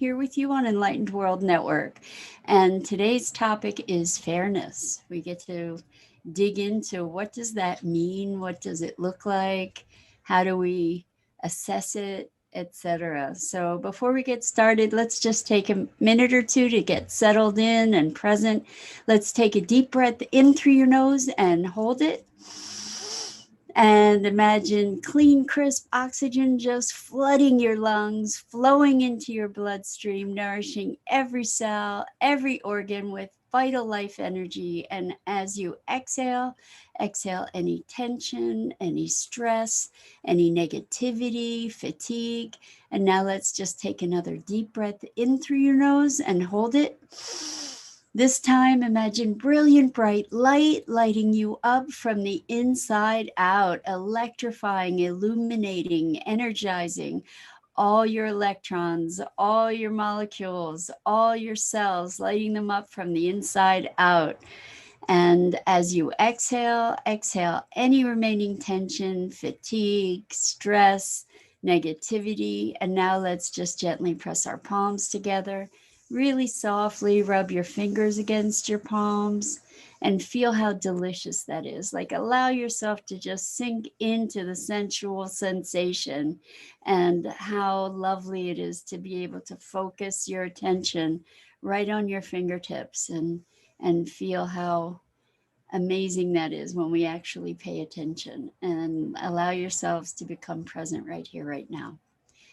here with you on Enlightened World Network. And today's topic is fairness. We get to dig into what does that mean? What does it look like? How do we assess it, etc. So before we get started, let's just take a minute or two to get settled in and present. Let's take a deep breath in through your nose and hold it. And imagine clean, crisp oxygen just flooding your lungs, flowing into your bloodstream, nourishing every cell, every organ with vital life energy. And as you exhale, exhale any tension, any stress, any negativity, fatigue. And now let's just take another deep breath in through your nose and hold it. This time, imagine brilliant, bright light lighting you up from the inside out, electrifying, illuminating, energizing all your electrons, all your molecules, all your cells, lighting them up from the inside out. And as you exhale, exhale any remaining tension, fatigue, stress, negativity. And now let's just gently press our palms together. Really softly rub your fingers against your palms and feel how delicious that is. Like allow yourself to just sink into the sensual sensation and how lovely it is to be able to focus your attention right on your fingertips and feel how amazing that is when we actually pay attention and allow yourselves to become present right here, right now.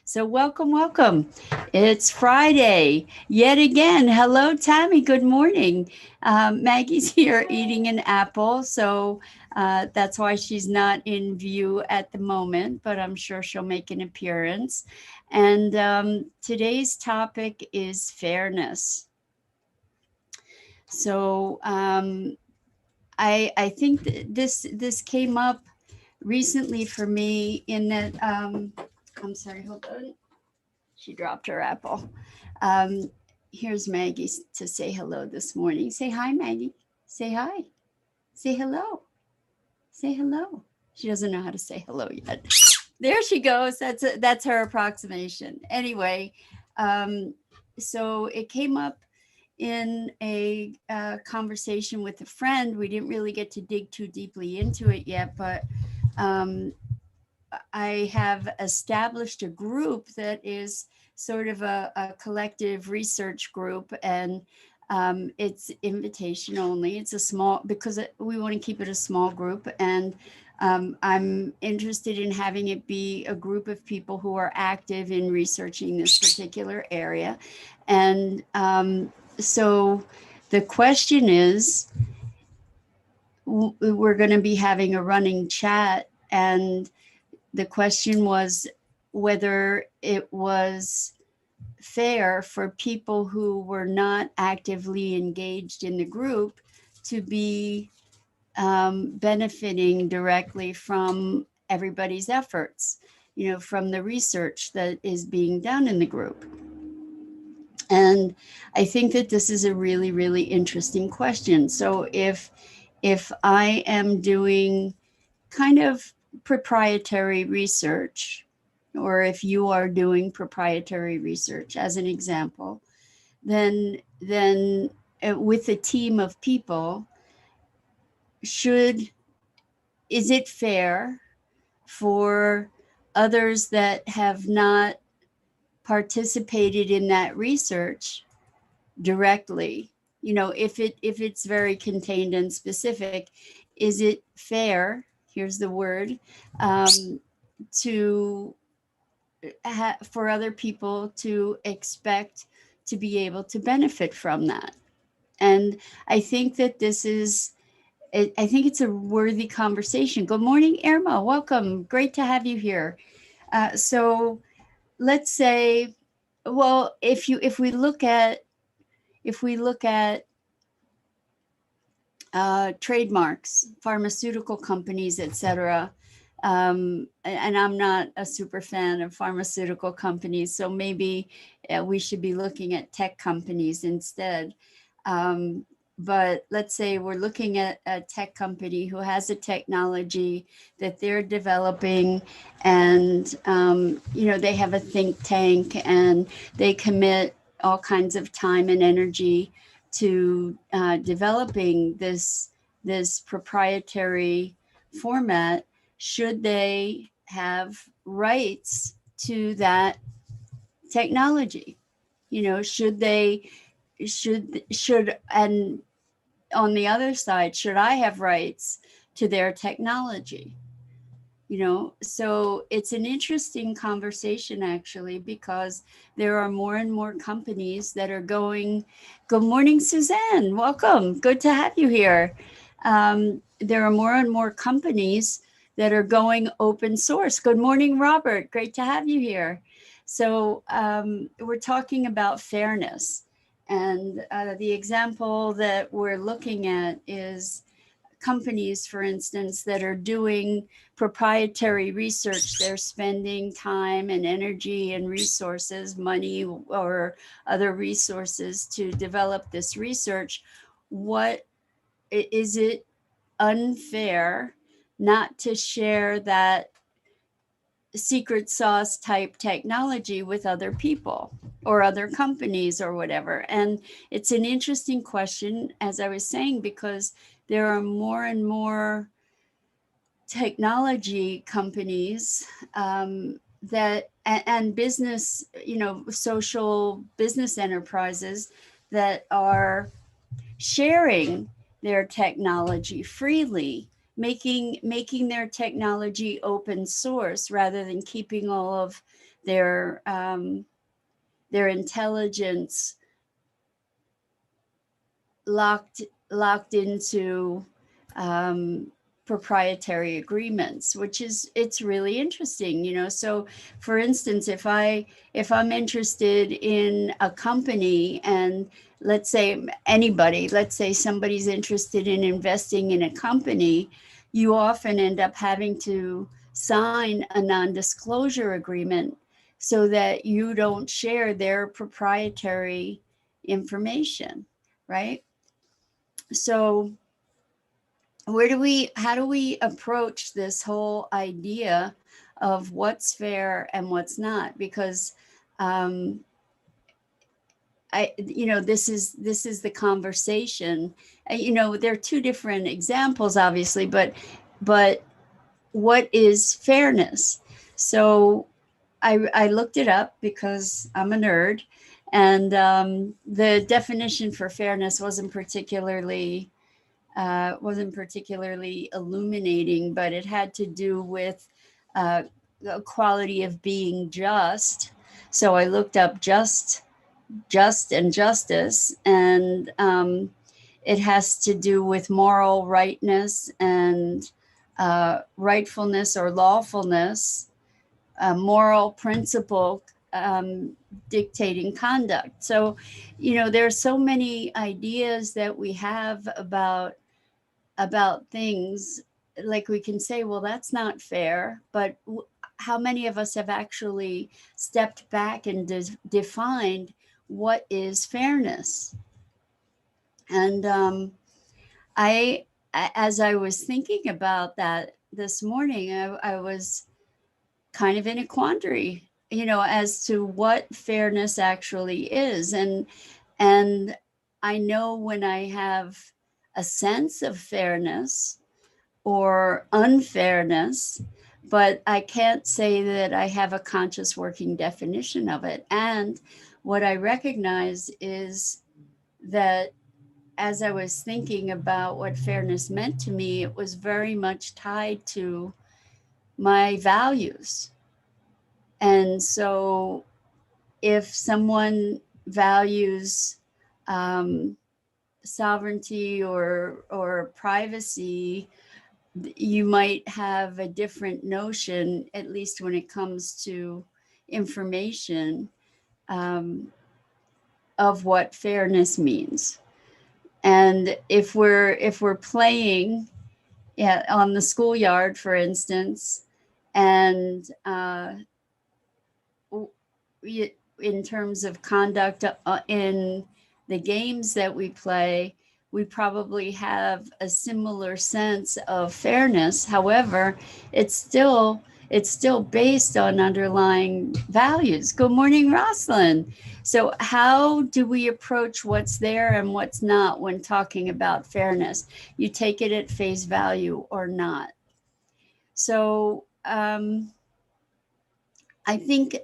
So welcome, welcome. It's Friday yet again. Hello, Tammy. Good morning. Maggie's here eating an apple. So that's why she's not in view at the moment, but I'm sure she'll make an appearance. And today's topic is fairness. So I think this came up recently for me in that I'm sorry, hold on. She dropped her apple. Here's Maggie to say hello this morning. Say hi, Maggie. Say hi. Say hello. Say hello. She doesn't know how to say hello yet. There she goes. That's her approximation. Anyway, so it came up in a conversation with a friend. We didn't really get to dig too deeply into it yet, but I have established a group that is sort of a collective research group, and it's invitation only. It's a small, because we want to keep it a small group, and I'm interested in having it be a group of people who are active in researching this particular area. And so the question is, we're going to be having a running chat, and the question was whether it was fair for people who were not actively engaged in the group to be benefiting directly from everybody's efforts, from the research that is being done in the group. And I think that this is a really, really interesting question. So if I am doing kind of proprietary research, or if you are doing proprietary research as an example, then with a team of people, is it fair for others that have not participated in that research directly, if it's very contained and specific, is it fair, here's the word, for other people to expect to be able to benefit from that? And I think that I think it's a worthy conversation. Good morning, Irma. Welcome. Great to have you here. So let's say, well, if we look at trademarks, pharmaceutical companies, etc. And I'm not a super fan of pharmaceutical companies, so maybe we should be looking at tech companies instead. But let's say we're looking at a tech company who has a technology that they're developing, and they have a think tank, and they commit all kinds of time and energy to developing this proprietary format, should they have rights to that technology? You know, should and on the other side, should I have rights to their technology? You know, so it's an interesting conversation actually, because there are more and more companies that are going. Good morning, Suzanne. Welcome. Good to have you here. There are more and more companies that are going open source. Good morning, Robert. Great to have you here. So we're talking about fairness. And the example that we're looking at is companies, for instance, that are doing proprietary research. They're spending time and energy and resources, money or other resources to develop this research. What is it unfair not to share that secret sauce type technology with other people or other companies or whatever? And it's an interesting question, as I was saying, because there are more and more technology companies that and business, you know, social business enterprises that are sharing their technology freely, making their technology open source rather than keeping all of their intelligence locked into um, proprietary agreements, which is, it's really interesting, you know. So for instance, if I'm interested in a company, and let's say somebody's interested in investing in a company, you often end up having to sign a non-disclosure agreement so that you don't share their proprietary information, right? So how do we approach this whole idea of what's fair and what's not? Because this is the conversation. You know, there are two different examples, obviously, but what is fairness? So I looked it up because I'm a nerd, and the definition for fairness wasn't particularly illuminating, but it had to do with the quality of being just. So I looked up just and justice, and it has to do with moral rightness and rightfulness or lawfulness, moral principle dictating conduct. So, you know, there are so many ideas that we have about things. Like, we can say, well, that's not fair, but how many of us have actually stepped back and defined what is fairness? And as I was thinking about that this morning, I was kind of in a quandary, you know, as to what fairness actually is. And I know when I have a sense of fairness or unfairness, but I can't say that I have a conscious working definition of it. And what I recognize is that as I was thinking about what fairness meant to me, it was very much tied to my values. And so if someone values sovereignty or privacy, you might have a different notion, at least when it comes to information, of what fairness means. And if we're playing on the schoolyard, for instance, and in terms of conduct in the games that we play, we probably have a similar sense of fairness. However, it's still it's still based on underlying values. Good morning, Rosalind. So how do we approach what's there and what's not when talking about fairness? You take it at face value or not. So I think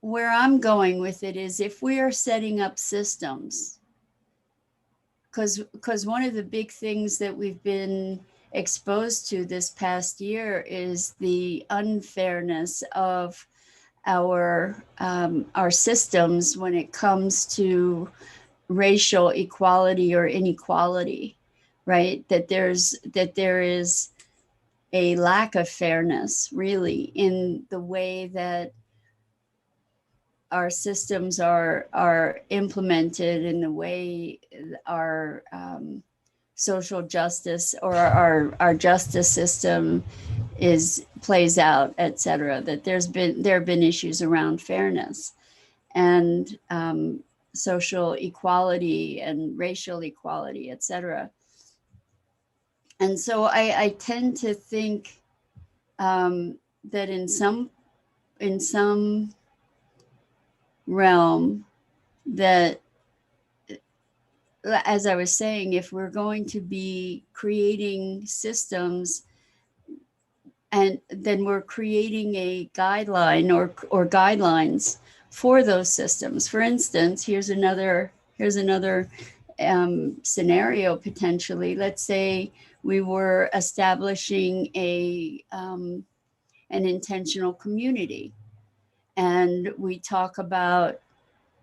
where I'm going with it is, if we are setting up systems, because one of the big things that we've been exposed to this past year is the unfairness of our systems when it comes to racial equality or inequality, right? That there is a lack of fairness, really, in the way that our systems are implemented, in the way our social justice or our justice system plays out, et cetera. That there have been issues around fairness and social equality and racial equality, et cetera. And so I tend to think that in some realm, that, as I was saying, if we're going to be creating systems, and then we're creating a guideline or guidelines for those systems. For instance, here's another scenario potentially. Let's say we were establishing an intentional community, and we talk about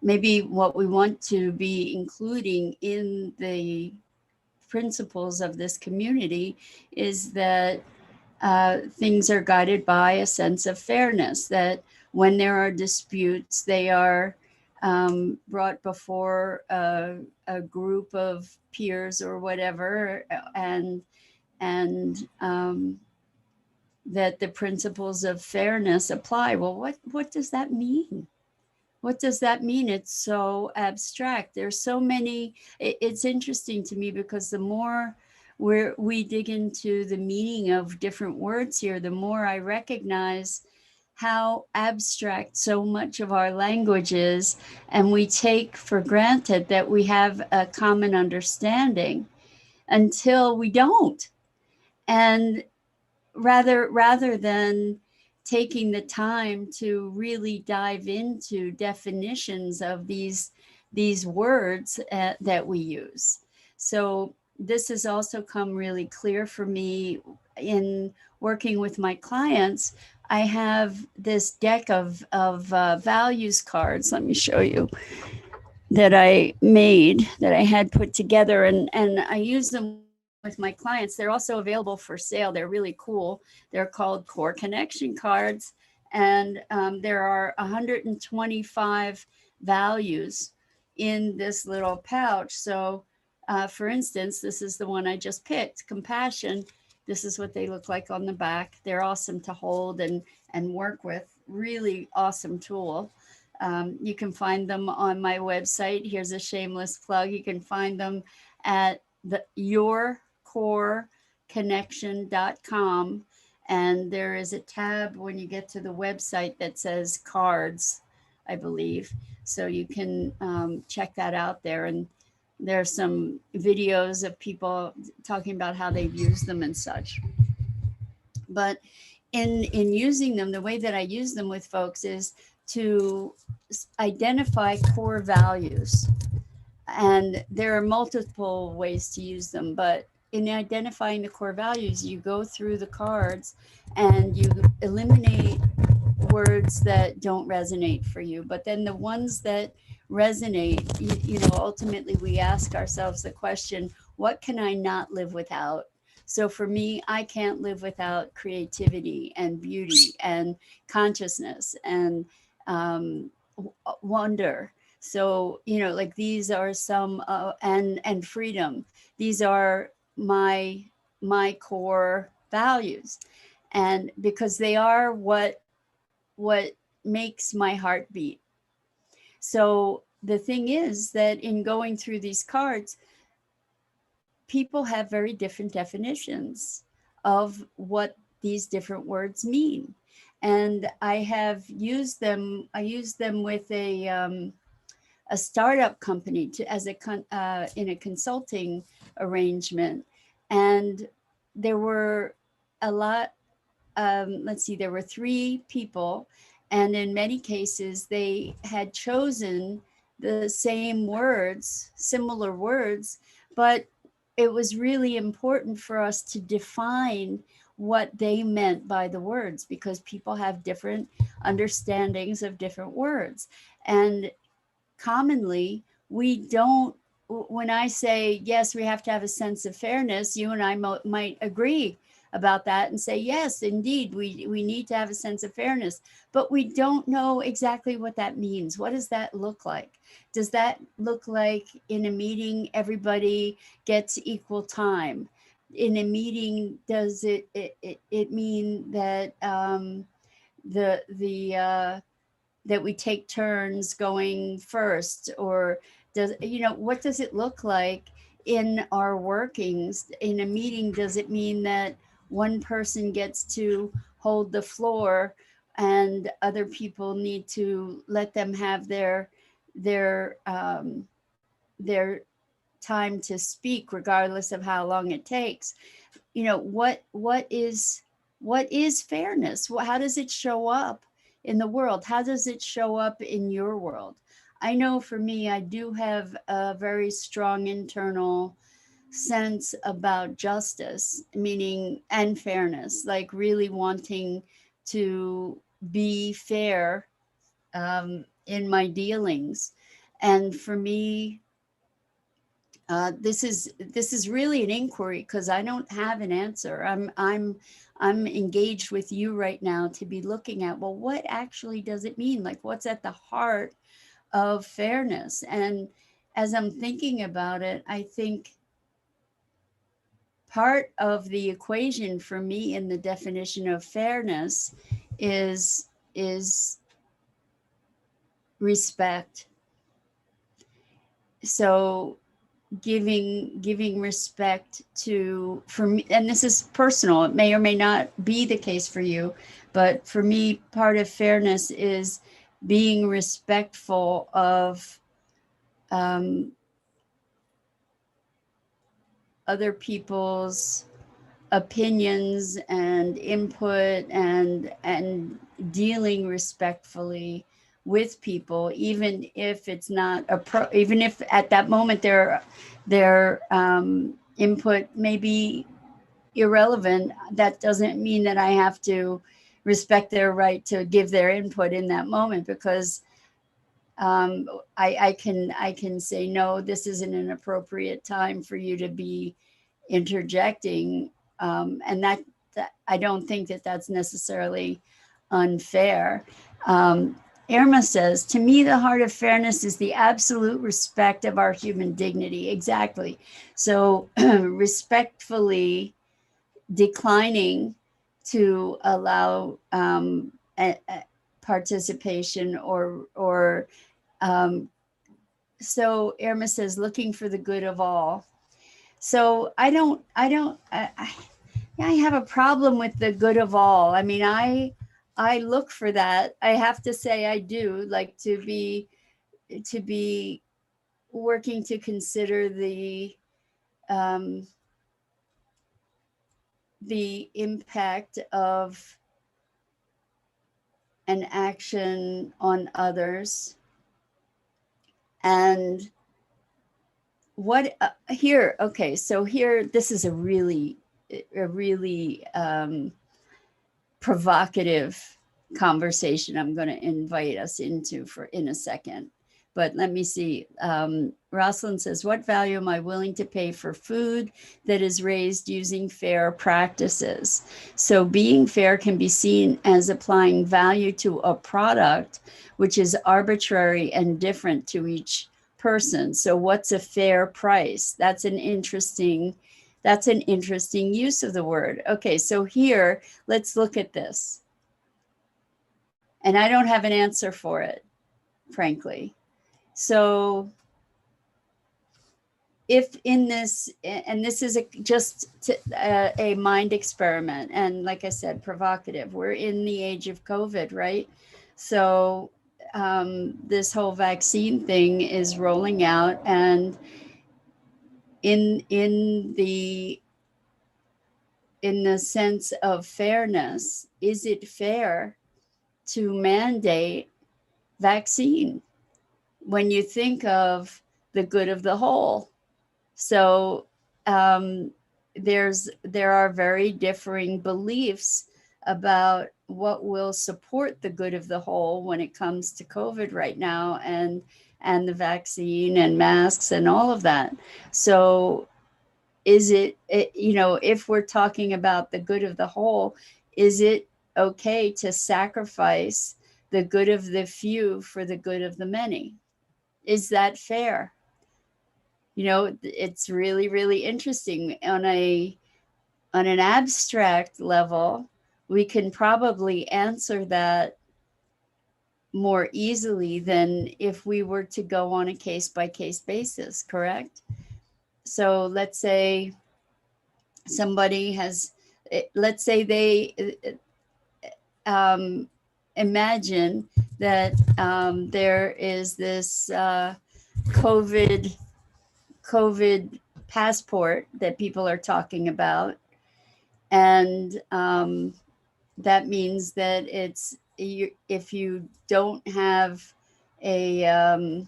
maybe what we want to be including in the principles of this community is that things are guided by a sense of fairness, that when there are disputes, they are brought before a group of peers or whatever, and that the principles of fairness apply. Well, what does that mean? What does that mean? It's so abstract. There's so many. It's interesting to me because the more we dig into the meaning of different words here, the more I recognize how abstract so much of our language is, and we take for granted that we have a common understanding until we don't. And rather than taking the time to really dive into definitions of these words that we use. So this has also come really clear for me in working with my clients. I have this deck of values cards. Let me show you, that I made, that I had put together, and I use them with my clients. They're also available for sale. They're really cool. They're called Core Connection cards, and there are 125 values in this little pouch. So, for instance, this is the one I just picked, compassion. This is what they look like on the back. They're awesome to hold and work with. Really awesome tool. You can find them on my website. Here's a shameless plug. You can find them at yourcoreconnection.com. And there is a tab when you get to the website that says cards, I believe. So you can check that out there. And there's some videos of people talking about how they've used them and such. But in using them, the way that I use them with folks is to identify core values. And there are multiple ways to use them, but in identifying the core values, you go through the cards and you eliminate words that don't resonate for you. But then the ones that resonate, ultimately we ask ourselves the question, what can I not live without? So for me, I can't live without creativity and beauty and consciousness and wonder. So, like these are some, and freedom. These are my core values. And because they are what makes my heart beat. So the thing is that in going through these cards, people have very different definitions of what these different words mean. And I have used them. I use them with a startup company to as in a consulting arrangement, and there were a lot. Let's see, there were three people, and in many cases they had chosen the same words, similar words, but it was really important for us to define what they meant by the words, because people have different understandings of different words. And commonly we don't, when I say yes, we have to have a sense of fairness, you and I might agree about that and say yes, indeed, we need to have a sense of fairness, but we don't know exactly what that means. What does that look like? Does that look like in a meeting everybody gets equal time? In a meeting, does it mean that the that we take turns going first? Or does, what does it look like in our workings in a meeting? Does it mean that one person gets to hold the floor and other people need to let them have their their time to speak regardless of how long it takes? What is fairness? How does it show up in the world? How does it show up in your world? I know for me, I do have a very strong internal sense about justice, meaning, and fairness, like really wanting to be fair in my dealings. And for me, this is really an inquiry, because I don't have an answer. I'm engaged with you right now to be looking at, well, what actually does it mean? Like, what's at the heart of fairness? And as I'm thinking about it, I think part of the equation for me in the definition of fairness is respect. So giving respect to, for me, and this is personal, it may or may not be the case for you, but for me, part of fairness is being respectful of other people's opinions and input, and dealing respectfully with people, even if it's not even if at that moment their input may be irrelevant. That doesn't mean that I have to respect their right to give their input in that moment, because I can say, no, this isn't an appropriate time for you to be interjecting, and that I don't think that that's necessarily unfair. Irma says, to me, the heart of fairness is the absolute respect of our human dignity. Exactly. So respectfully declining to allow participation or so Irma says, looking for the good of all. So I have a problem with the good of all. I mean, I look for that. I have to say, I do like to be working to consider the impact of an action on others. And what here, okay, so here, this is a really provocative conversation I'm going to invite us into in a second. But let me see. Rosalind says, what value am I willing to pay for food that is raised using fair practices? So being fair can be seen as applying value to a product, which is arbitrary and different to each person. So what's a fair price? That's an interesting use of the word. Okay, so here, let's look at this. And I don't have an answer for it, frankly. So if in this, and this is a mind experiment, and like I said, provocative, we're in the age of COVID, right? So this whole vaccine thing is rolling out, and in the sense of fairness, is it fair to mandate vaccine when you think of the good of the whole? So um, there are very differing beliefs about what will support the good of the whole when it comes to COVID right now, and the vaccine and masks and all of that. So is if we're talking about the good of the whole, is it okay to sacrifice the good of the few for the good of the many? Is that fair? It's really, really interesting. On an abstract level, we can probably answer that more easily than if we were to go on a case by case basis, correct? So let's say somebody has, let's say they imagine that there is this COVID passport that people are talking about, and that means that if you don't have a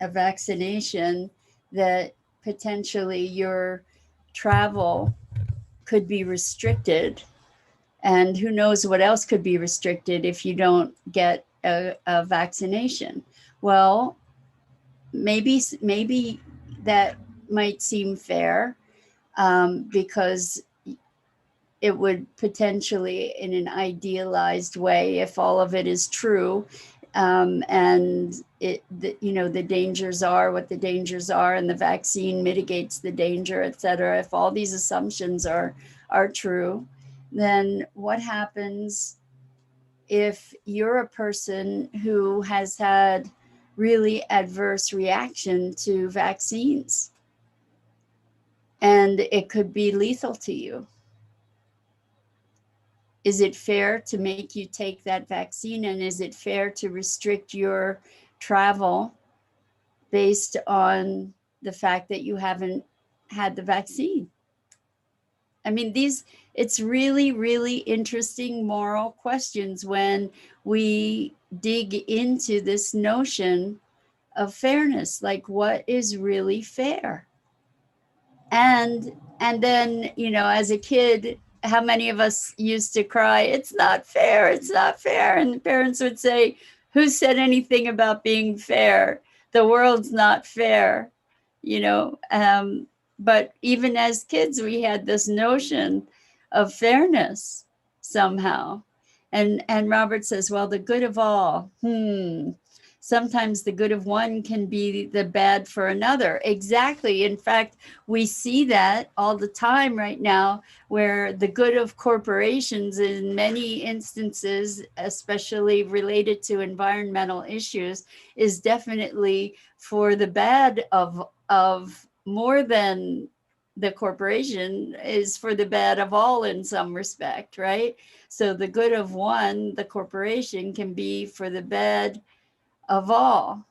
vaccination, that potentially your travel could be restricted, and who knows what else could be restricted if you don't get a vaccination. Well, maybe that might seem fair, because it would potentially, in an idealized way, if all of it is true, and the dangers are what the dangers are, and the vaccine mitigates the danger, et cetera. If all these assumptions are true, then what happens if you're a person who has had really adverse reaction to vaccines, and it could be lethal to you? Is it fair to make you take that vaccine? And is it fair to restrict your travel based on the fact that you haven't had the vaccine? I mean, it's really, really interesting moral questions when we dig into this notion of fairness, like what is really fair? And then, as a kid, how many of us used to cry, it's not fair, it's not fair, and the parents would say, who said anything about being fair? The world's not fair. But even as kids, we had this notion of fairness somehow. And Robert says, well, the good of all, sometimes the good of one can be the bad for another. Exactly. In fact, we see that all the time right now, where the good of corporations in many instances, especially related to environmental issues, is definitely for the bad of more than the corporation, is for the bad of all in some respect, right? So the good of one, the corporation, can be for the bad of all,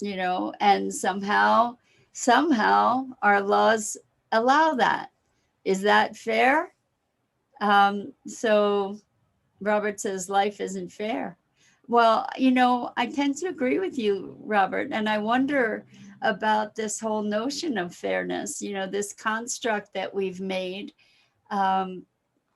and somehow our laws allow that. Is that fair? So Robert says life isn't fair. Well, I tend to agree with you, Robert, and I wonder about this whole notion of fairness, this construct that we've made, um,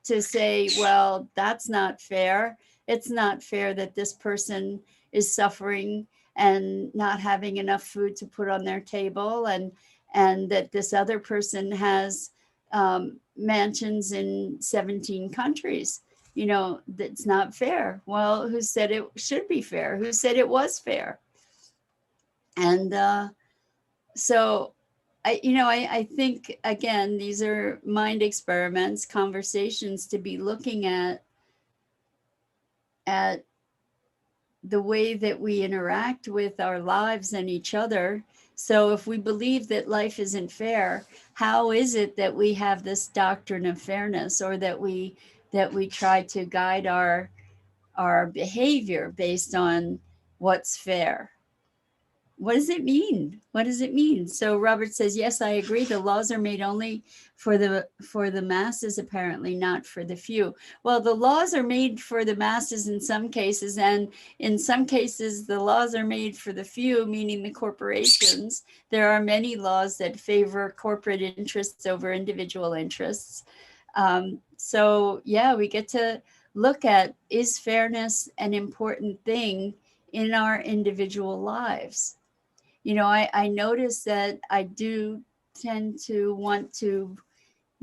to say, well, that's not fair. It's not fair that this person is suffering and not having enough food to put on their table, and that this other person has mansions in 17 countries. That's not fair. Well, who said it should be fair? Who said it was fair? And so I think, again, these are mind experiments, conversations to be looking at the way that we interact with our lives and each other, So if we believe that life isn't fair, how is it that we have this doctrine of fairness, or that we try to guide our behavior based on what's fair? What does it mean? What does it mean? So Robert says, yes, I agree. The laws are made only for the masses, apparently, not for the few. Well, the laws are made for the masses in some cases, and in some cases, the laws are made for the few, meaning the corporations. There are many laws that favor corporate interests over individual interests. So yeah, we get to look at, is fairness an important thing in our individual lives? You know, I notice that I do tend to want to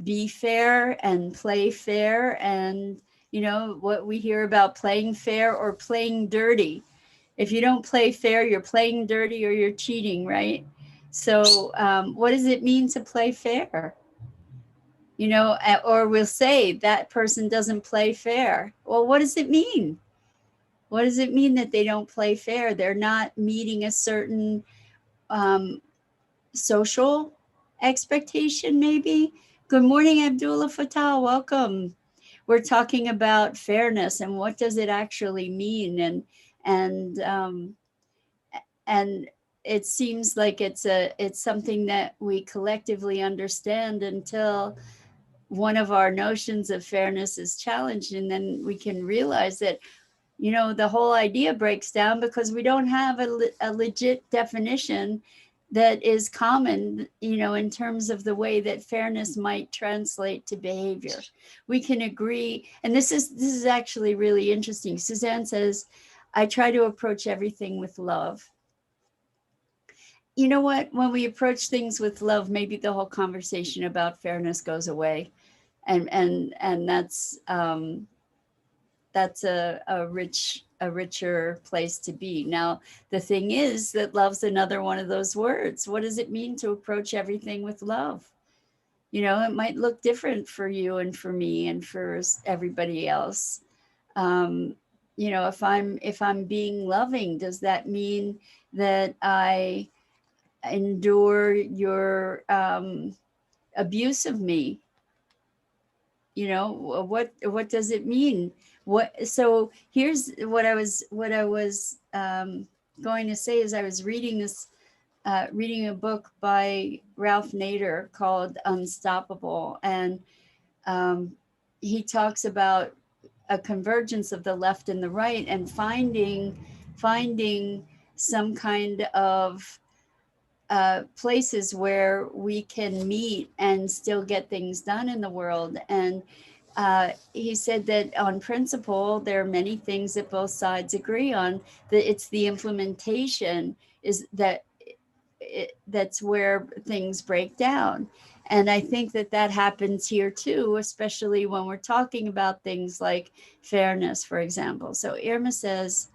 be fair and play fair. And, you know, what we hear about playing fair or playing dirty. If you don't play fair, you're playing dirty or you're cheating, right? So, what does it mean to play fair? You know, or we'll say that person doesn't play fair. Well, what does it mean? What does it mean that they don't play fair? They're not meeting a certain um, social expectation, maybe. Good morning, Abdullah Fatah. Welcome. We're talking about fairness and what does it actually mean, and and it seems like it's something that we collectively understand until one of our notions of fairness is challenged, and then we can realize that, you know, the whole idea breaks down because we don't have a legit definition that is common, you know, in terms of the way that fairness might translate to behavior. We can agree, and this is actually really interesting. Suzanne says, I try to approach everything with love. You know what? When we approach things with love, maybe the whole conversation about fairness goes away, and that's a richer place to be. Now, the thing is that love's another one of those words. What does it mean to approach everything with love? You know, it might look different for you and for me and for everybody else. Um, you know, if I'm being loving, does that mean that I endure your abuse of me? You know, what does it mean? So here's what I was going to say. Is I was reading reading a book by Ralph Nader called Unstoppable, and um, he talks about a convergence of the left and the right, and finding some kind of places where we can meet and still get things done in the world. And he said that on principle, there are many things that both sides agree on, that it's the implementation is that's where things break down. And I think that happens here too, especially when we're talking about things like fairness, for example. So Irma says,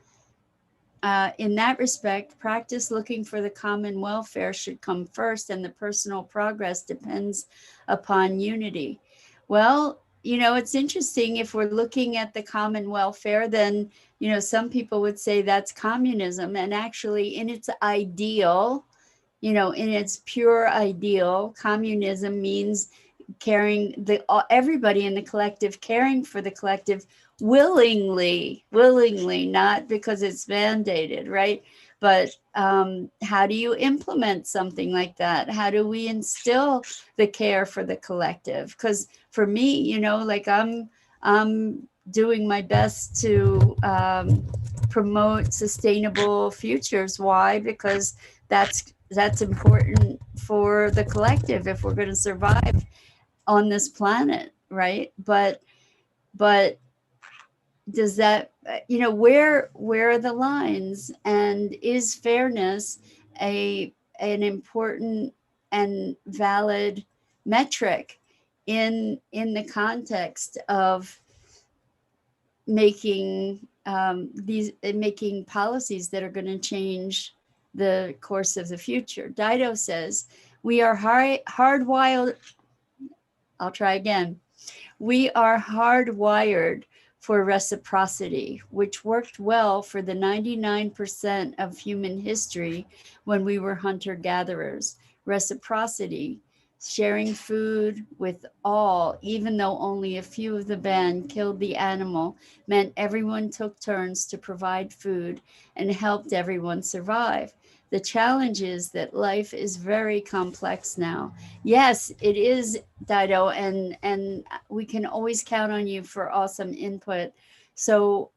in that respect, practice looking for the common welfare should come first, and the personal progress depends upon unity. Well, you know, it's interesting. If we're looking at the common welfare, then, you know, some people would say that's communism. And actually, in its ideal, you know, in its pure ideal, communism means caring everybody in the collective, caring for the collective willingly, not because it's mandated, right? But how do you implement something like that? How do we instill the care for the collective? Because for me, you know, like I'm doing my best to promote sustainable futures. Why? Because that's important for the collective if we're going to survive on this planet, right? But does that, you know, where are the lines, and is fairness an important and valid metric in the context of making making policies that are going to change the course of the future? Dido says, we are hardwired. I'll try again. We are hardwired for reciprocity, which worked well for the 99% of human history when we were hunter-gatherers. Reciprocity, sharing food with all, even though only a few of the band killed the animal, meant everyone took turns to provide food and helped everyone survive. The challenge is that life is very complex now. Yes, it is, Dido, and we can always count on you for awesome input. So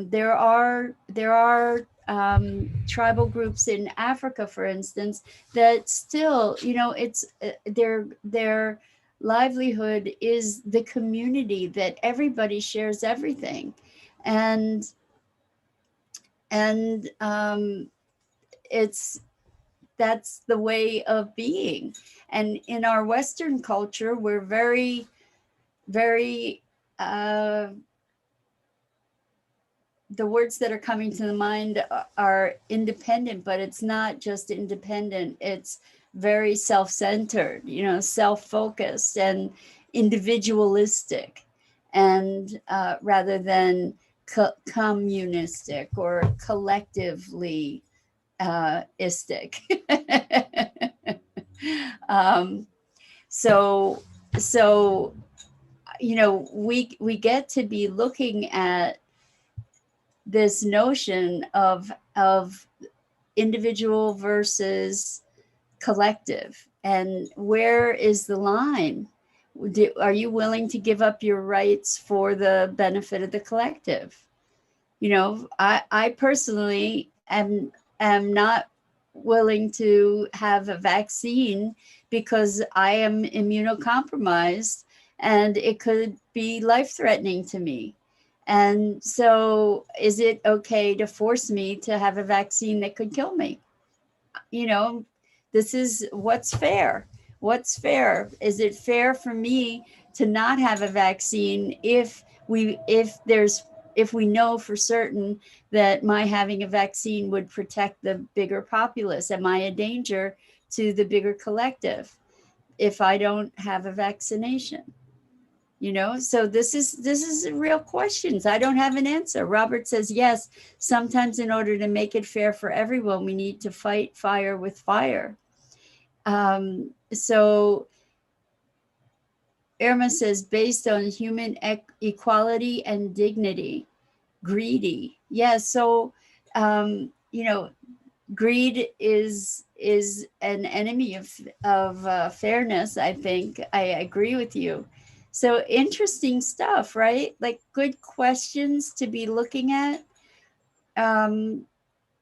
there are tribal groups in Africa, for instance, that still, it's their livelihood is the community, that everybody shares everything, and and it's that's the way of being. And in our Western culture, we're very, very, uh, the words that are coming to the mind are independent, but it's not just independent. It's very self-centered, self-focused and individualistic, and rather than communistic or collectively istic. um, so so we get to be looking at this notion of individual versus collective, and where is the line? Are you willing to give up your rights for the benefit of the collective? I personally am not willing to have a vaccine because I am immunocompromised and it could be life-threatening to me. And so is it okay to force me to have a vaccine that could kill me? You know, this is what's fair. What's fair? Is it fair for me to not have a vaccine if we know for certain that my having a vaccine would protect the bigger populace? Am I a danger to the bigger collective if I don't have a vaccination? So this is real questions. I don't have an answer. Robert says, yes, sometimes in order to make it fair for everyone, we need to fight fire with fire. So Irma says, based on human equality and dignity. Greedy. Yeah. So, greed is an enemy of fairness. I think I agree with you. So interesting stuff, right? Like good questions to be looking at. Um,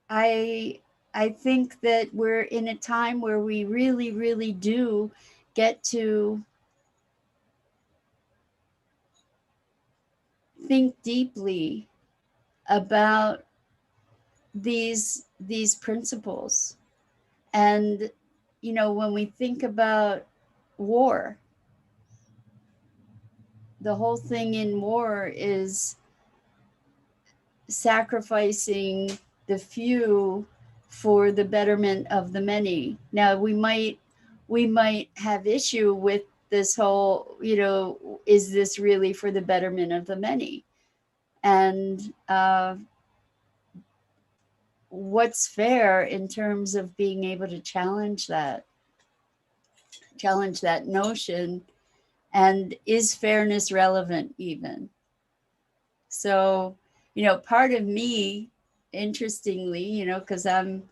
I I think that we're in a time where we really, really do get to think deeply about these principles. And when we think about war, the whole thing in war is sacrificing the few for the betterment of the many. Now we might have issue with this whole, is this really for the betterment of the many? And what's fair in terms of being able to challenge that notion, and is fairness relevant even? So, part of me, interestingly, because I'm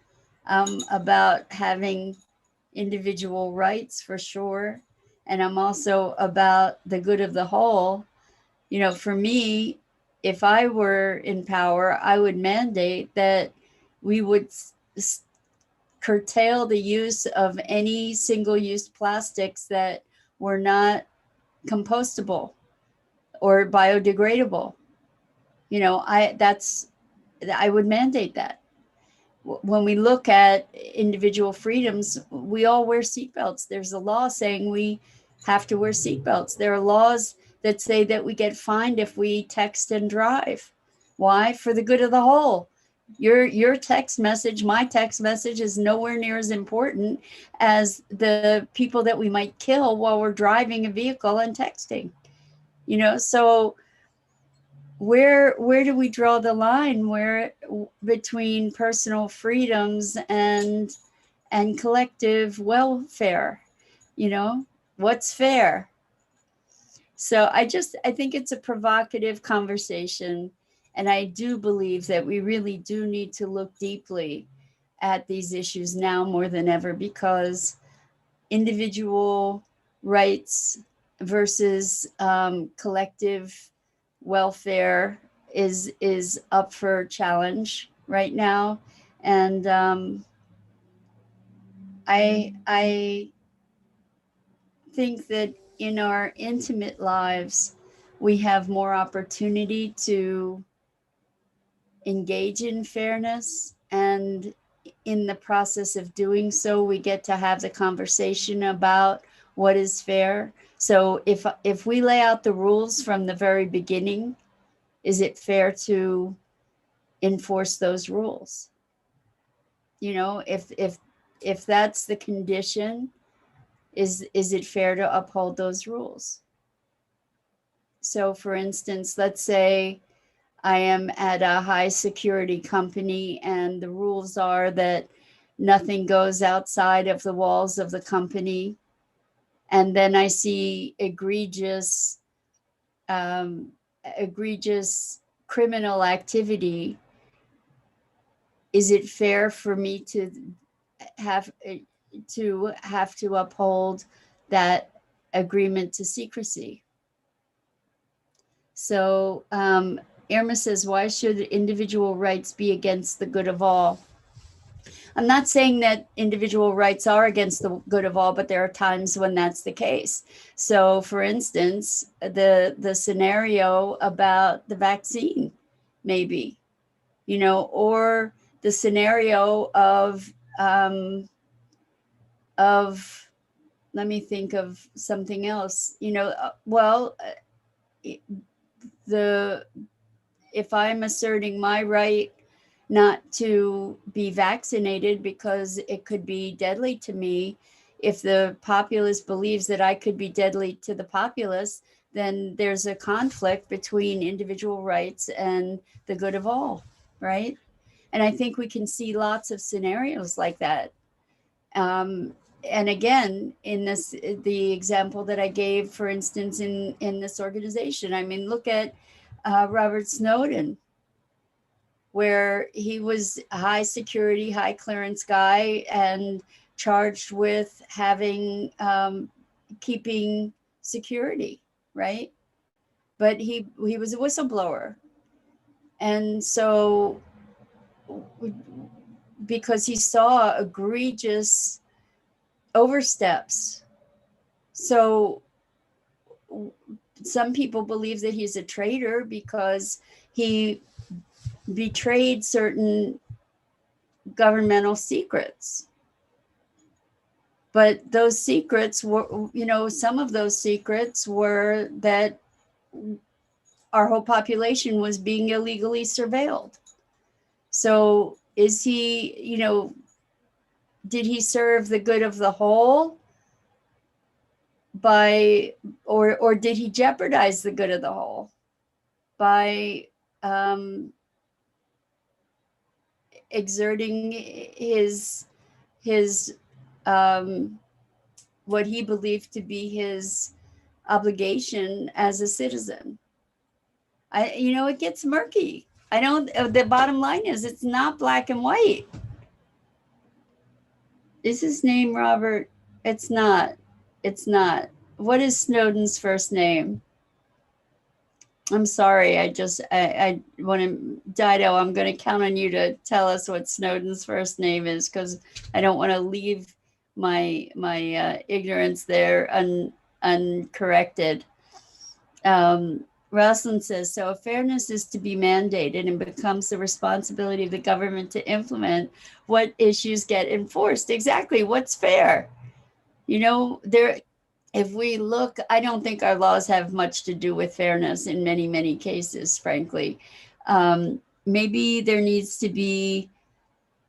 about having individual rights for sure, and I'm also about the good of the whole. For me, if I were in power, I would mandate that we would curtail the use of any single-use plastics that were not compostable or biodegradable. I would mandate that. When we look at individual freedoms, we all wear seatbelts. There's a law saying we have to wear seatbelts. There are laws that say that we get fined if we text and drive. Why? For the good of the whole. Your text message, my text message, is nowhere near as important as the people that we might kill while we're driving a vehicle and texting. So where do we draw the line where between personal freedoms and collective welfare? You know, what's fair? So I think it's a provocative conversation. And I do believe that we really do need to look deeply at these issues now more than ever, because individual rights versus collective welfare is up for challenge right now. And I think that in our intimate lives, we have more opportunity to engage in fairness. And in the process of doing so, we get to have the conversation about what is fair. So if we lay out the rules from the very beginning, is it fair to enforce those rules? You know, if that's the condition, is it fair to uphold those rules? So for instance, let's say I am at a high security company and the rules are that nothing goes outside of the walls of the company. And then I see egregious criminal activity. Is it fair for me to have to uphold that agreement to secrecy? So Irma says, why should individual rights be against the good of all? I'm not saying that individual rights are against the good of all, but there are times when that's the case. So for instance, the scenario about the vaccine, maybe, you know, or the scenario of let me think of something else, you know, if I'm asserting my right not to be vaccinated because it could be deadly to me, if the populace believes that I could be deadly to the populace, then there's a conflict between individual rights and the good of all, right? And I think we can see lots of scenarios like that. And again, in the example that I gave, for instance, in this organization, I mean, look at Robert Snowden, where he was a high security, high clearance guy and charged with having keeping security, right? But he was a whistleblower, and so because he saw egregious oversteps. So some people believe that he's a traitor because he betrayed certain governmental secrets. But those secrets were, you know, some of those secrets were that our whole population was being illegally surveilled. So is he, you know, did he serve the good of the whole by, or did he jeopardize the good of the whole by exerting his what he believed to be his obligation as a citizen? You know, it gets murky. The bottom line is it's not black and white. Is his name Robert? It's not. What is Snowden's first name? I'm sorry. I want to, Dido, I'm going to count on you to tell us what Snowden's first name is, because I don't want to leave my ignorance there uncorrected. Rosalind says, so if fairness is to be mandated and becomes the responsibility of the government to implement, what issues get enforced? Exactly. What's fair? You know, if we look, I don't think our laws have much to do with fairness in many, many cases, frankly. Maybe there needs to be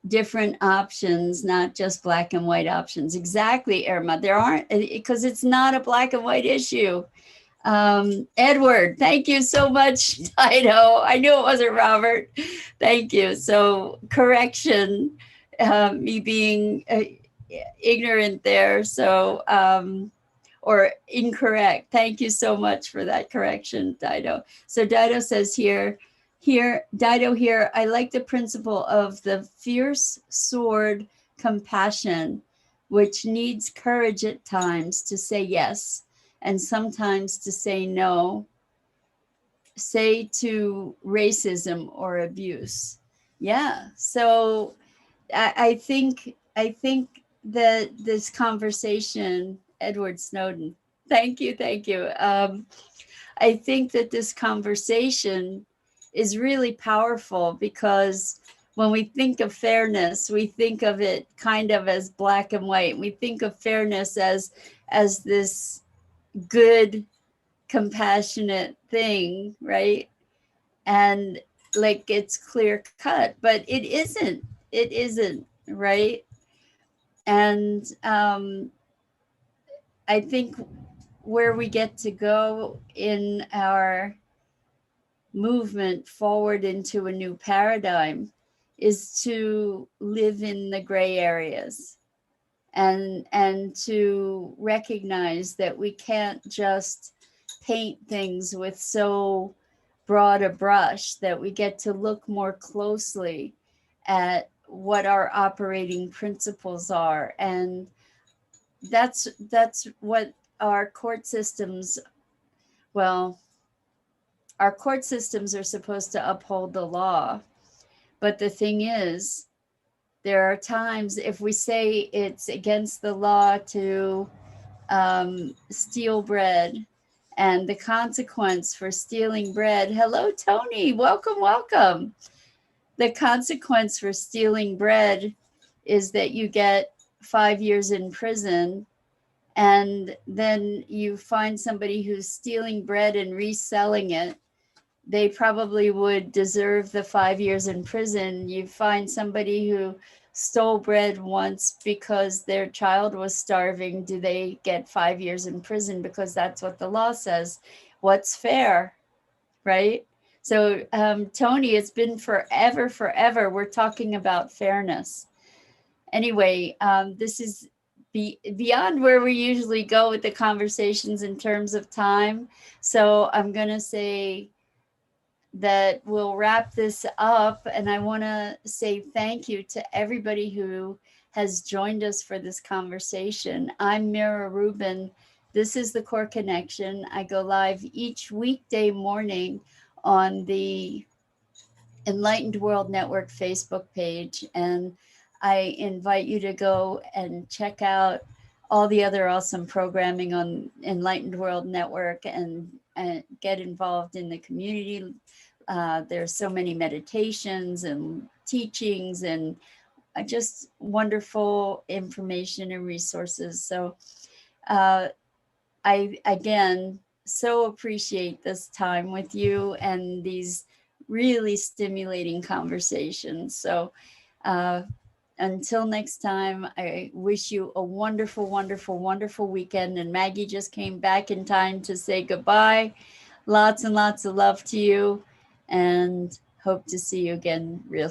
different options, not just black and white options. Exactly, Irma. There aren't, because it's not a black and white issue. Edward, thank you so much, Dido. I knew it wasn't Robert. Thank you. So, correction, me being ignorant there. So, or incorrect. Thank you so much for that correction, Dido. So, Dido says Dido here, I like the principle of the fierce sword compassion, which needs courage at times to say yes and sometimes to say no, say to racism or abuse. Yeah. So I think that this conversation, Edward Snowden, thank you. I think that this conversation is really powerful because when we think of fairness, we think of it kind of as black and white. We think of fairness as this good, compassionate thing, right? And like it's clear cut, but it isn't. It isn't, right? And I think where we get to go in our movement forward into a new paradigm is to live in the gray areas and to recognize that we can't just paint things with so broad a brush, that we get to look more closely at what our operating principles are. And that's what our court systems, well, our court systems are supposed to uphold the law. But the thing is, there are times if we say it's against the law to steal bread, and the consequence for stealing bread, hello, Tony, welcome, welcome. The consequence for stealing bread is that you get 5 years in prison, and then you find somebody who's stealing bread and reselling it. They probably would deserve the 5 years in prison. You find somebody who stole bread once because their child was starving. Do they get 5 years in prison because that's what the law says? What's fair, right? So, Tony, it's been forever, forever. We're talking about fairness. Anyway, this is beyond where we usually go with the conversations in terms of time. So I'm going to say that we'll wrap this up. And I want to say thank you to everybody who has joined us for this conversation. I'm Mira Rubin. This is the Core Connection. I go live each weekday morning on the Enlightened World Network Facebook page. And I invite you to go and check out all the other awesome programming on Enlightened World Network and get involved in the community. There's so many meditations and teachings and just wonderful information and resources. So I, again, so appreciate this time with you and these really stimulating conversations. So until next time, I wish you a wonderful, wonderful, wonderful weekend. And Maggie just came back in time to say goodbye. Lots and lots of love to you, and hope to see you again real